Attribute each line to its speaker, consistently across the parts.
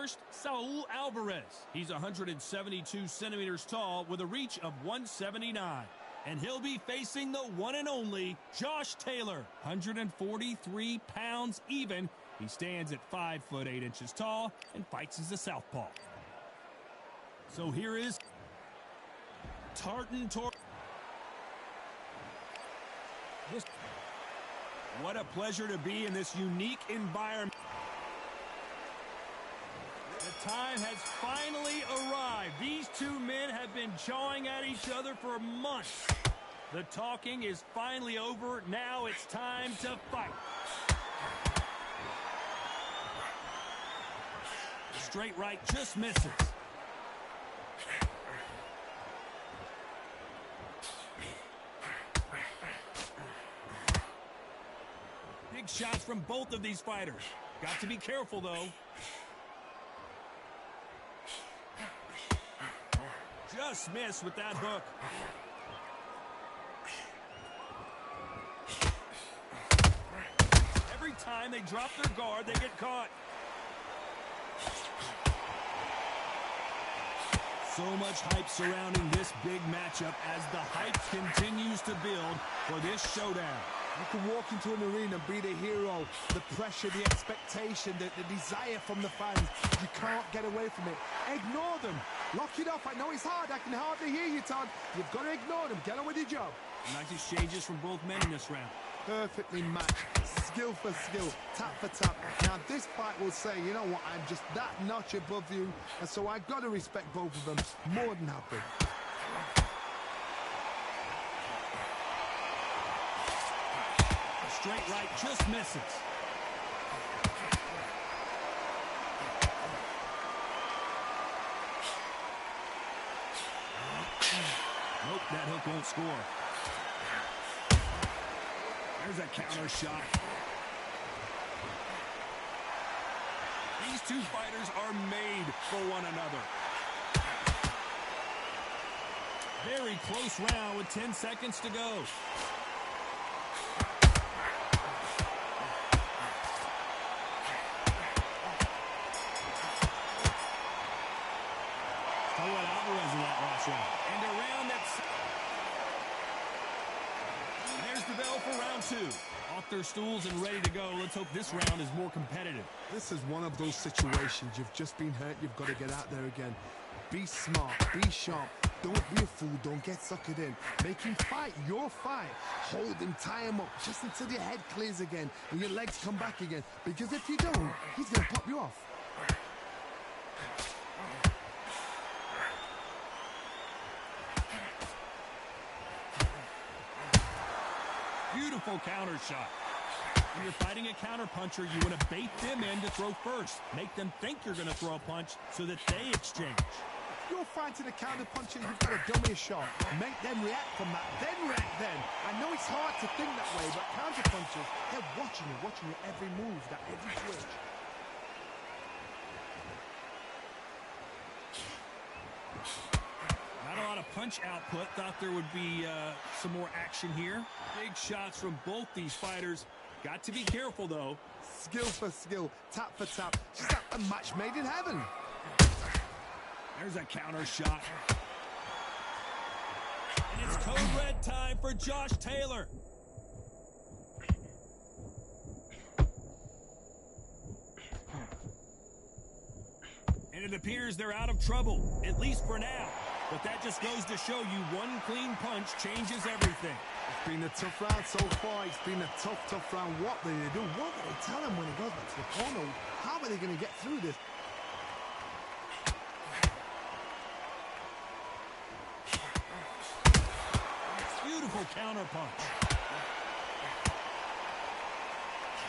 Speaker 1: first, Saul Alvarez. He's 172 centimeters tall with a reach of 179. And he'll be facing the one and only Josh Taylor, 143 pounds even. He stands at 5 foot 8 inches tall and fights as a southpaw. So here is Tartan Tor. What a pleasure to be in this unique environment. The time has finally arrived. These two men have been jawing at each other for months. The talking is finally over. Now it's time to fight. Straight right just misses. Big shots from both of these fighters. Got to be careful, though. Just missed with that hook. Every time they drop their guard, they get caught. So much hype surrounding this big matchup as the hype continues to build for this showdown.
Speaker 2: You can walk into an arena and be the hero. The pressure, the expectation, the desire from the fans. You can't get away from it. Ignore them. Lock it off. I know it's hard. I can hardly hear you, Todd. You've got to ignore them. Get on with your job.
Speaker 1: Nice exchanges from both men in this round.
Speaker 2: Perfectly matched. Skill for skill. Tap for tap. Now, this fight will say, you know what, I'm just that notch above you. And so I've got to respect both of them. More than happy.
Speaker 1: Straight right just misses. Nope, that hook won't score. There's a counter shot. These two fighters are made for one another. Very close round with 10 seconds to go. Alvarez in that last round. And a round that's... There's the bell for round 2. Off their stools and ready to go. Let's hope this round is more competitive.
Speaker 2: This is one of those situations. You've just been hurt. You've got to get out there again. Be smart. Be sharp. Don't be a fool. Don't get suckered in. Make him fight your fight. Hold him. Tie him up just until your head clears again and your legs come back again. Because if you don't, he's going to pop you off.
Speaker 1: Beautiful counter shot. When you're fighting a counter puncher, you want to bait them in to throw first. Make them think you're going to throw a punch so that they exchange.
Speaker 2: If you're fighting a counter puncher, you've got to dummy a shot. Make them react from that, then react then. I know it's hard to think that way, but counter punchers, they're watching your every move, that every twitch.
Speaker 1: Not a lot of punch output. Thought there would be some more action here. Big shots from both these fighters. Got to be careful, though.
Speaker 2: Skill for skill, tap for tap. Just like a match made in heaven.
Speaker 1: There's a counter shot. And it's code red time for Josh Taylor. And it appears they're out of trouble, at least for now. But that just goes to show you one clean punch changes everything.
Speaker 2: It's been a tough round so far. It's been a tough round. What do they do? What do they tell him when he goes back to the corner? How are they going to get through this?
Speaker 1: Beautiful counter punch.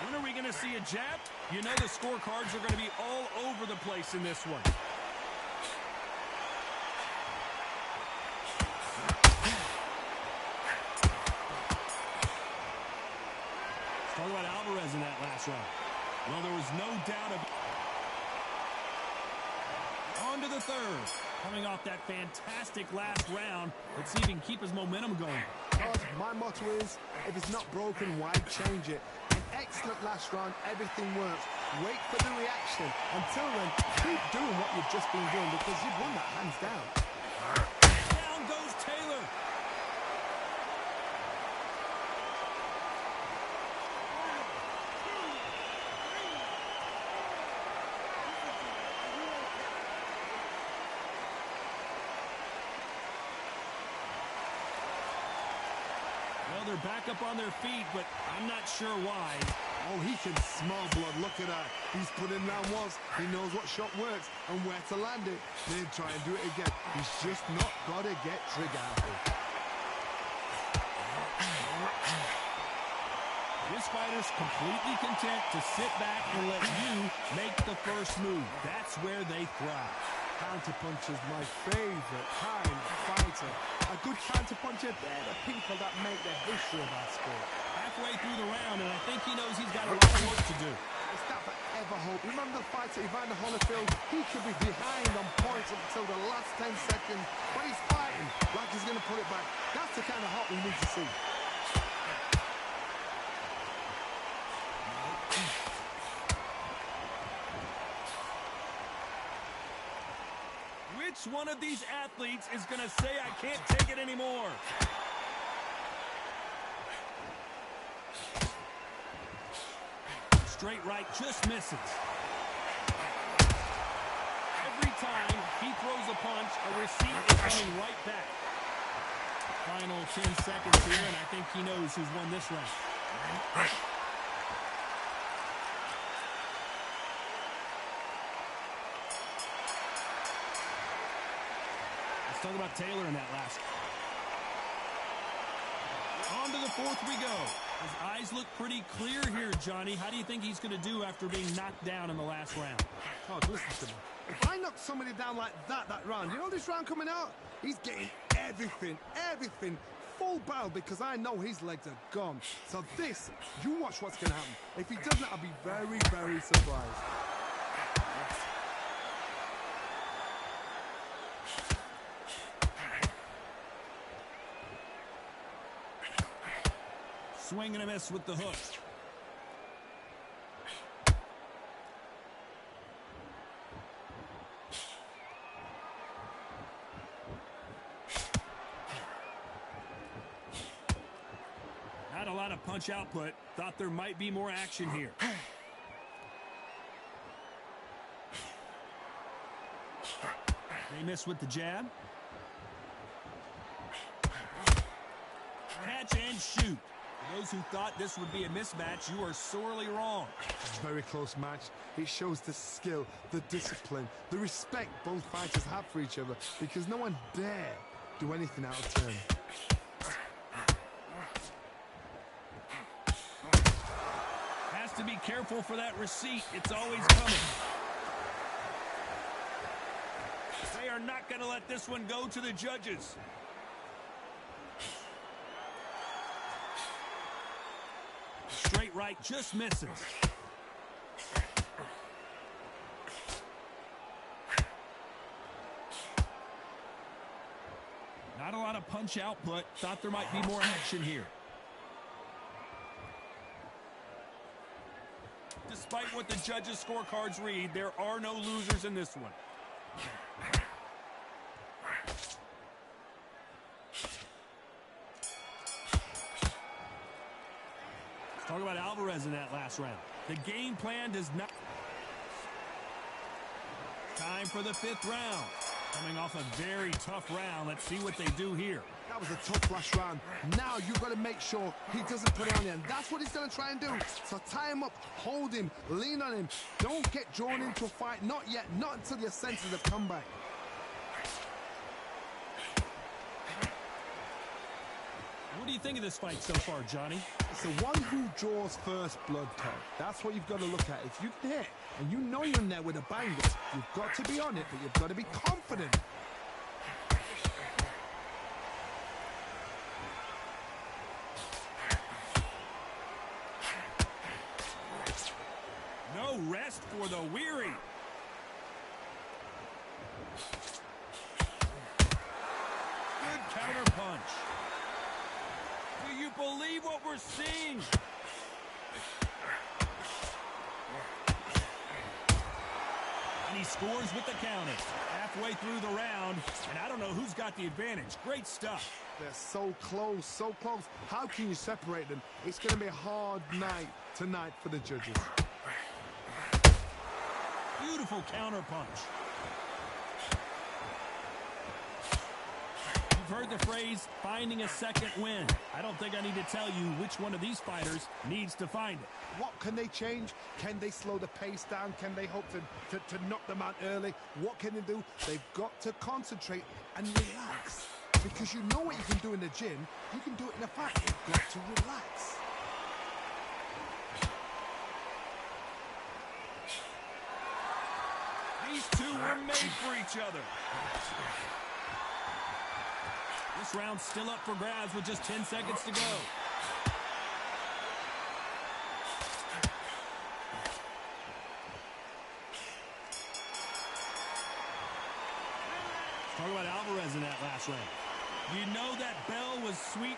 Speaker 1: When are we going to see a jab? You know the scorecards are going to be all over the place in this one. Talk about Alvarez in that last round. Well, there was no doubt of... On to the third. Coming off that fantastic last round, let's see if he can keep his momentum going.
Speaker 2: My motto is, if it's not broken, why change it? An excellent last round, everything works. Wait for the reaction. Until then, keep doing what you've just been doing because you've won that hands down.
Speaker 1: Down goes Taylor. Well, they're back up on their feet, but I'm not sure why.
Speaker 2: Oh, he can smell blood. Look at that. He's put in down once. He knows what shot works and where to land it. Then try and do it again. He's just not got to get trigger happy.
Speaker 1: This fighter's completely content to sit back and let you make the first move. That's where they thrive.
Speaker 2: Counterpuncher's my favorite kind of fighter. A good counterpuncher, they're the people that make the history of our sport.
Speaker 1: Halfway through the round, and I think he knows he's got a lot of work to do.
Speaker 2: It's that forever hope. Remember the fighter Evander Holyfield? He could be behind on points until the last 10 seconds, but he's fighting like he's going to put it back. That's the kind of hope we need to see.
Speaker 1: Which one of these athletes is going to say, I can't take it anymore? Straight right just misses. Every time he throws a punch, a receipt is coming right back. Final 10 seconds here, and I think he knows who's won this round. Let's talk about Taylor in that last. On to the fourth we go. His eyes look pretty clear here, Johnny. How do you think he's going to do after being knocked down in the last round?
Speaker 2: Oh, listen to me. If I knock somebody down like that round, you know this round coming out? He's getting everything, full barrel because I know his legs are gone. So this, you watch what's going to happen. If he doesn't, I'll be very, very surprised.
Speaker 1: Swing and a miss with the hook. Not a lot of punch output. Thought there might be more action here. They miss with the jab. Catch and shoot. For those who thought this would be a mismatch, you are sorely wrong.
Speaker 2: It's a very close match. It shows the skill, the discipline, the respect both fighters have for each other because no one dare do anything out of turn.
Speaker 1: Has to be careful for that receipt. It's always coming. They are not going to let this one go to the judges. Straight right just misses. Not a lot of punch output. Thought there might be more action here. Despite what the judges' scorecards read, there are no losers in this one. Talk about Alvarez in that last round. The game plan does not. Time for the fifth round. Coming off a very tough round. Let's see what they do here.
Speaker 2: That was a tough last round. Now you've got to make sure he doesn't put it on you. And that's what he's going to try and do. So tie him up, hold him, lean on him. Don't get drawn into a fight. Not yet. Not until your senses have come back.
Speaker 1: What do you think of this fight so far, Johnny?
Speaker 2: It's the one who draws first blood, Todd. That's what you've got to look at. If you can hit, and you know you're in there with a banger, you've got to be on it, but you've got to be confident.
Speaker 1: No rest for the weary. Good counter punch. Do you believe what we're seeing? And he scores with the counter. Halfway through the round, and I don't know who's got the advantage. Great stuff.
Speaker 2: They're so close, so close. How can you separate them? It's going to be a hard night tonight for the judges.
Speaker 1: Beautiful counter punch. You've heard the phrase, finding a second win. I don't think I need to tell you which one of these fighters needs to find it.
Speaker 2: What can they change? Can they slow the pace down? Can they hope to knock them out early? What can they do? They've got to concentrate and relax. Because you know what you can do in the gym, you can do it in a fight. You've got to relax.
Speaker 1: These two were made for each other. This round's still up for grabs with just 10 seconds to go. Talk about Alvarez in that last round. You know that bell was sweet.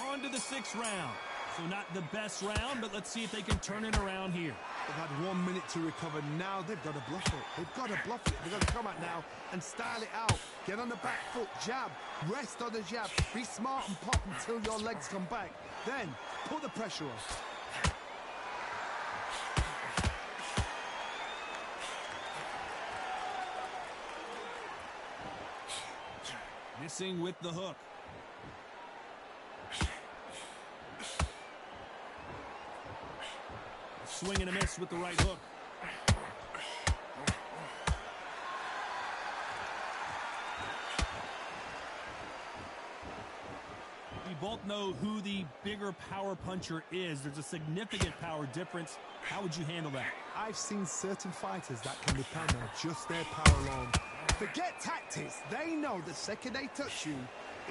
Speaker 1: On to the 6th round. So not the best round, but let's see if they can turn it around here.
Speaker 2: They've had 1 minute to recover. Now they've got to bluff it. They've got to bluff it. They've got to come out now and style it out. Get on the back foot, jab, rest on the jab. Be smart and pop until your legs come back. Then put the pressure on.
Speaker 1: Missing with the hook. Swing and a miss with the right hook. We both know who the bigger power puncher is. There's a significant power difference. How would you handle that?
Speaker 2: I've seen certain fighters that can depend on just their power alone. Forget tactics. They know the second they touch you,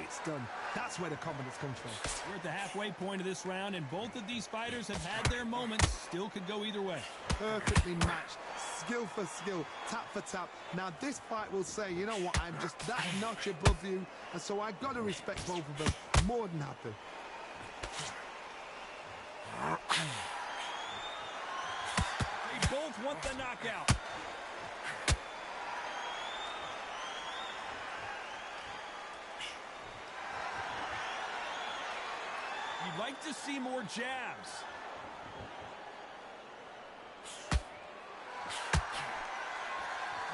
Speaker 2: it's done. That's where the confidence comes from.
Speaker 1: We're at the halfway point of this round, and both of these fighters have had their moments. Still could go either way.
Speaker 2: Perfectly matched. Skill for skill. Tap for tap. Now this fight will say, you know what, I'm just that notch above you, and so I've got to respect both of them more than happy.
Speaker 1: They both want the knockout. You'd like to see more jabs.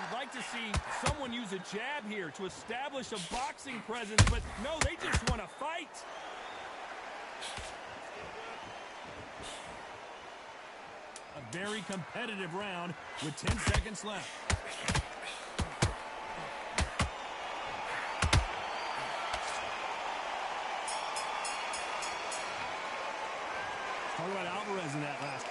Speaker 1: You'd like to see someone use a jab here to establish a boxing presence, but no, they just want to fight. A very competitive round with 10 seconds left. Talk about Alvarez in that last.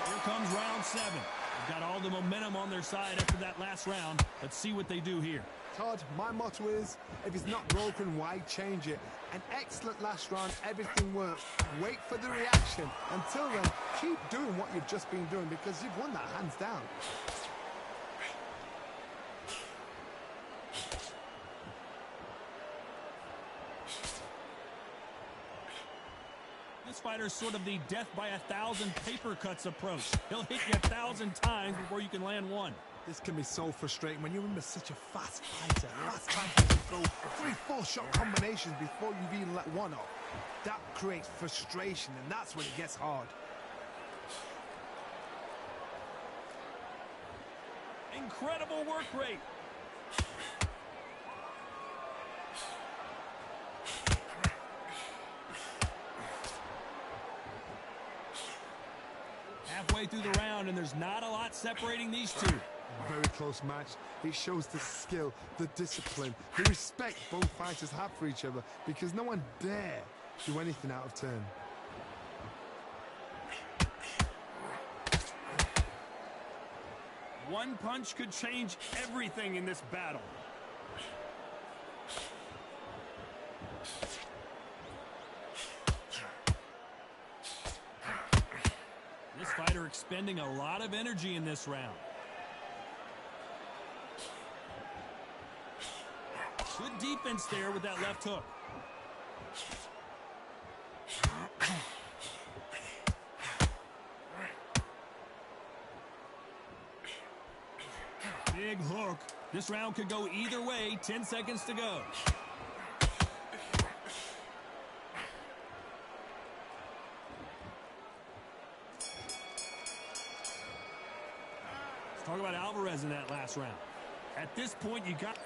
Speaker 1: Here comes round 7. They've got all the momentum on their side after that last round. Let's see what they do here.
Speaker 2: Todd, my motto is, if it's not broken, why change it? An excellent last round, everything worked. Wait for the reaction. Until then, keep doing what you've just been doing because you've won that hands down.
Speaker 1: This fighter's sort of the death by 1,000 paper cuts approach. He'll hit you 1,000 times before you can land one.
Speaker 2: This can be so frustrating when you remember such a fast fighter. Fast fighters throw 3-4 shot combinations before you've even let one off. That creates frustration, and that's when it gets hard.
Speaker 1: Incredible work rate. Halfway through the round, and there's not a lot separating these two.
Speaker 2: Very close match. It shows the skill, the discipline, the respect both fighters have for each other because no one dare do anything out of turn.
Speaker 1: One punch could change everything in this battle. This fighter expending a lot of energy in this round. Good defense there with that left hook. Big hook. This round could go either way. 10 seconds to go. Let's talk about Alvarez in that last round. At this point, you got...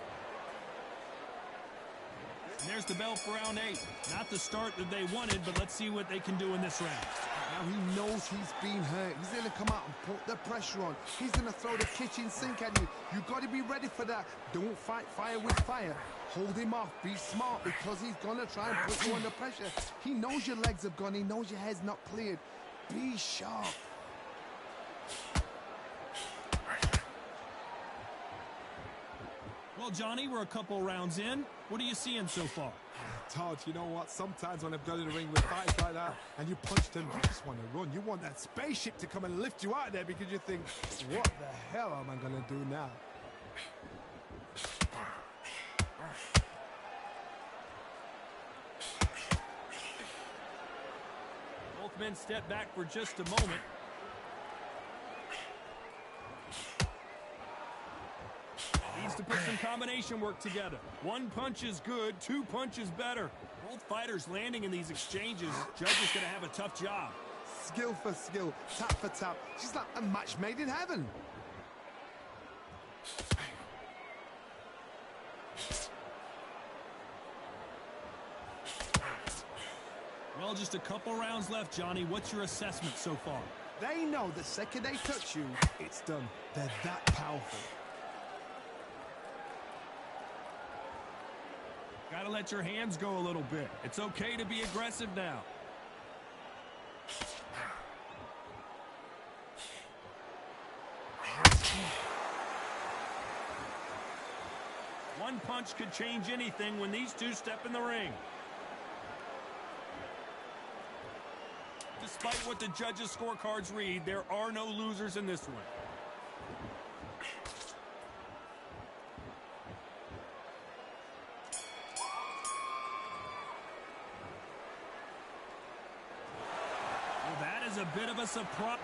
Speaker 1: And there's the bell for round 8. Not the start that they wanted, but let's see what they can do in this round.
Speaker 2: Now he knows he's been hurt. He's going to come out and put the pressure on. He's going to throw the kitchen sink at you. You've got to be ready for that. Don't fight fire with fire. Hold him off. Be smart because he's going to try and put you under pressure. He knows your legs have gone. He knows your head's not cleared. Be sharp.
Speaker 1: Well, Johnny, we're a couple rounds in. What are you seeing so far?
Speaker 2: Todd, you know what? Sometimes when I've got in the ring with fights like that and you punch them, you just want to run. You want that spaceship to come and lift you out there because you think, what the hell am I going to do now?
Speaker 1: Both men step back for just a moment. Needs to put some combination work together. One punch is good, 2 punches better. Both fighters landing in these exchanges. Judge is going to have a tough job.
Speaker 2: Skill for skill, tap for tap. She's like a match made in heaven.
Speaker 1: Well, just a couple rounds left, Johnny. What's your assessment so far?
Speaker 2: They know the second they touch you, it's done. They're that powerful.
Speaker 1: Got to let your hands go a little bit. It's okay to be aggressive now. One punch could change anything when these two step in the ring. Despite what the judges' scorecards read, there are no losers in this one. A bit of a surprise.